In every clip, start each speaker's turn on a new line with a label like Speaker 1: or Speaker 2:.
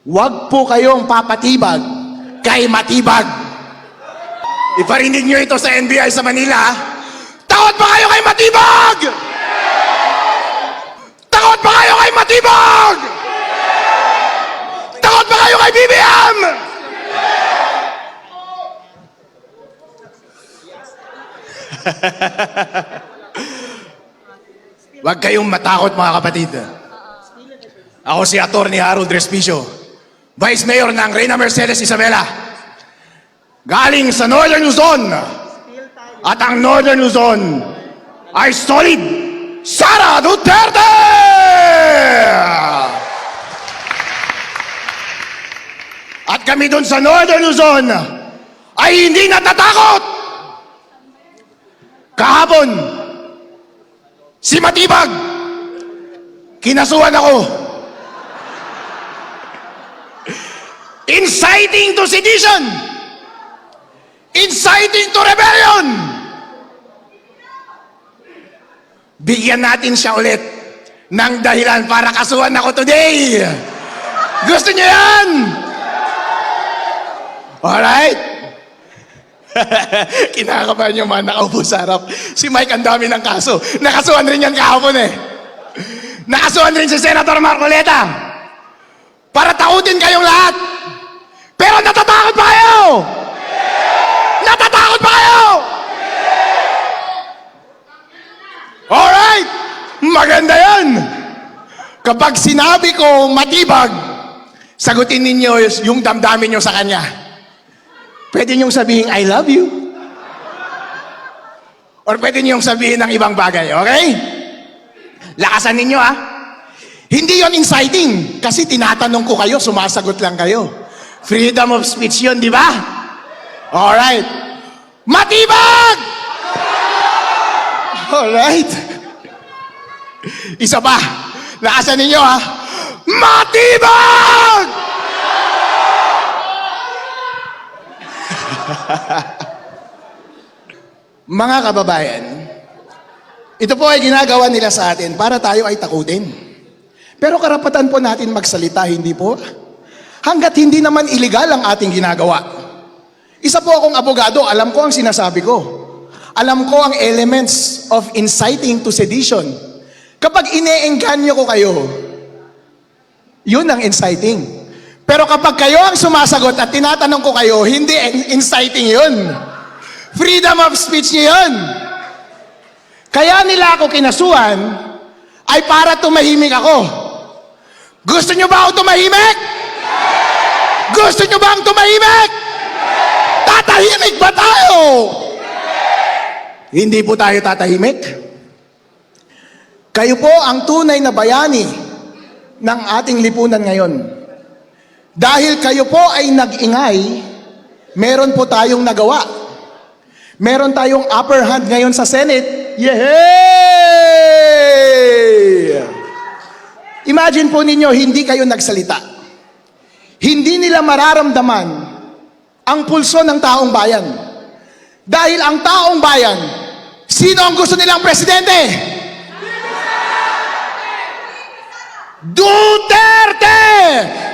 Speaker 1: Huwag po kayong papatibag kay matibag. Iparinig nyo ito sa NBI sa Manila. Takot ba kayo kay matibag? Takot ba kayo kay matibag? Takot ba kayo kay BBM? Huwag kayong matakot mga kapatid. Ako si Atty. Harold Respicio, Vice Mayor ng Reyna Mercedes Isabela, galing sa Northern Luzon. At ang Northern Luzon ay solid Sara Duterte! At kami doon sa Northern Luzon ay hindi natatakot. Kahapon, si Matibag, kinasuhan ako. Inciting to sedition! Inciting to rebellion! Bigyan natin siya ulit ng dahilan para kasuhan ako today. Gusto niyo yan? Alright? Kinakabahan yung mga nakaupo sa harap. Si Mike ang dami ng kaso. Nakasuhan rin yan kahapon eh. Nakasuhan rin si Senator Marcoleta. Para takutin kayong lahat. Pero natatakot pa kayo? Natatakot pa kayo? Alright! Maganda yan! Kapag sinabi ko matibag, sagutin ninyo yung damdamin nyo sa kanya. Pwede niyong sabihin, I love you. Or pwede niyong sabihin ng ibang bagay, okay? Lakasan ninyo ha. Hindi yon inciting. Kasi tinatanong ko kayo, sumasagot lang kayo. Freedom of speech yun, di ba? Alright. Matibag! Alright. Isa pa. Lakasan ninyo ha. Matibag! Mga kababayan, ito po ay ginagawa nila sa atin para tayo ay takutin. Pero karapatan po natin magsalita, hindi po? Hanggat hindi naman illegal ang ating ginagawa. Isa po akong abogado, alam ko ang sinasabi ko. Alam ko ang elements of inciting to sedition. Kapag ine-engganyo ko kayo, yun ang inciting. Pero kapag kayo ang sumasagot at tinatanong ko kayo, hindi inciting yun. Freedom of speech niyo yun. Kaya nila ako kinasuhan ay para tumahimik ako. Gusto nyo ba ako tumahimik? Gusto nyo ba ang tumahimik? Tatahimik ba tayo? Hindi po tayo tatahimik. Kayo po ang tunay na bayani ng ating lipunan ngayon. Dahil kayo po ay nag-ingay, meron po tayong nagawa. Meron tayong upper hand ngayon sa Senate. Yehey! Imagine po ninyo, hindi kayo nagsalita. Hindi nila mararamdaman ang pulso ng taong bayan. Dahil ang taong bayan, sino ang gusto nilang presidente? Duterte!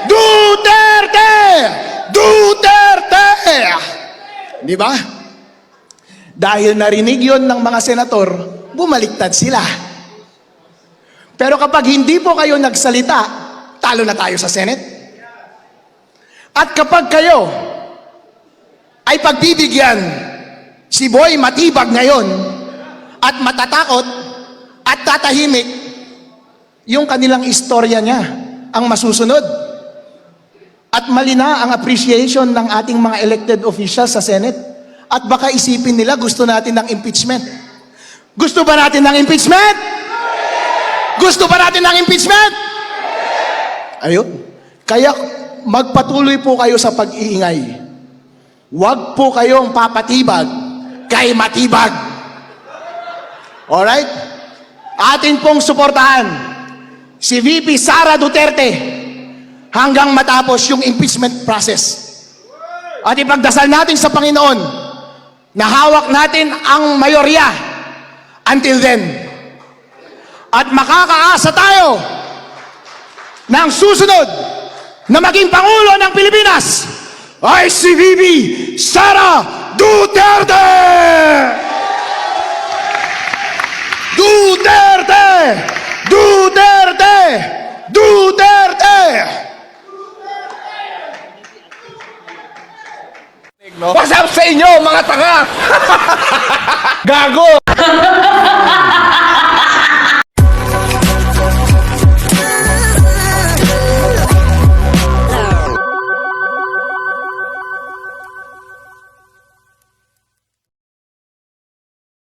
Speaker 1: Duterte! Duterte! Di ba? Dahil narinig yon ng mga senator, bumaliktad sila. Pero kapag hindi po kayo nagsalita, talo na tayo sa Senate. At kapag kayo ay pagbibigyan si Boy Matibag ngayon at matatakot at tatahimik, yung kanilang istorya niya ang masusunod. At mali na ang appreciation ng ating mga elected officials sa Senate. At baka isipin nila gusto natin ng impeachment. Gusto ba natin ng impeachment? Gusto ba natin ng impeachment? Ayun. Kaya magpatuloy po kayo sa pag-iingay. Huwag po kayong papatibag kay matibag. Alright? Atin pong suportahan si VP Sara Duterte hanggang matapos yung impeachment process. At ipagdasal natin sa Panginoon na hawak natin ang mayorya until then. At makakaasa tayo ng susunod na maging Pangulo ng Pilipinas ay si Bibi Sara Duterte! Duterte! Duterte! Duterte!
Speaker 2: What's up sa inyo, mga tanga? Gago!